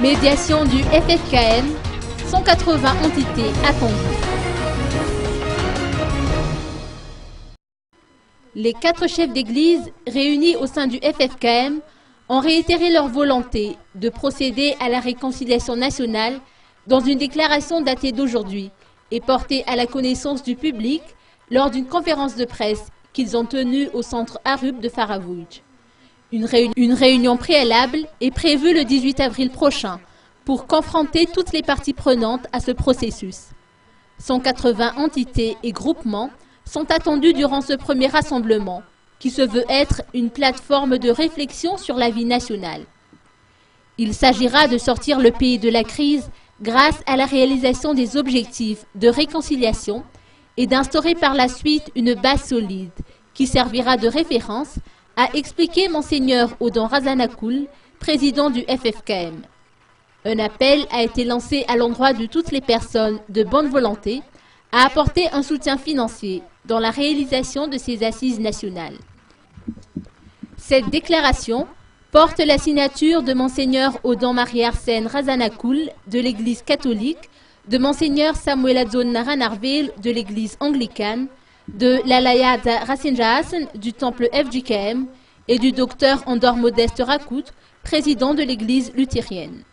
Médiation du FFKM, 180 entités attendues. Les 4 chefs d'église réunis au sein du FFKM ont réitéré leur volonté de procéder à la réconciliation nationale dans une déclaration datée d'aujourd'hui et portée à la connaissance du public lors d'une conférence de presse qu'ils ont tenue au centre Arub de Faravouj. Une réunion préalable est prévue le 18 avril prochain pour confronter toutes les parties prenantes à ce processus. 180 entités et groupements sont attendus durant ce premier rassemblement, qui se veut être une plateforme de réflexion sur la vie nationale. Il s'agira de sortir le pays de la crise grâce à la réalisation des objectifs de réconciliation et d'instaurer par la suite une base solide qui servira de référence, a expliqué Monseigneur Odon Razanakoul, président du FFKM. Un appel a été lancé à l'endroit de toutes les personnes de bonne volonté à apporter un soutien financier dans la réalisation de ces assises nationales. Cette déclaration porte la signature de Monseigneur Odon Marie-Arsène Razanakoul de l'Église catholique, de Monseigneur Samuel Adzon Naranarville de l'Église anglicane, de l'Alayat Rasinjahasen du temple FJKM et du docteur Andor Modeste Rakout, président de l'Église luthérienne.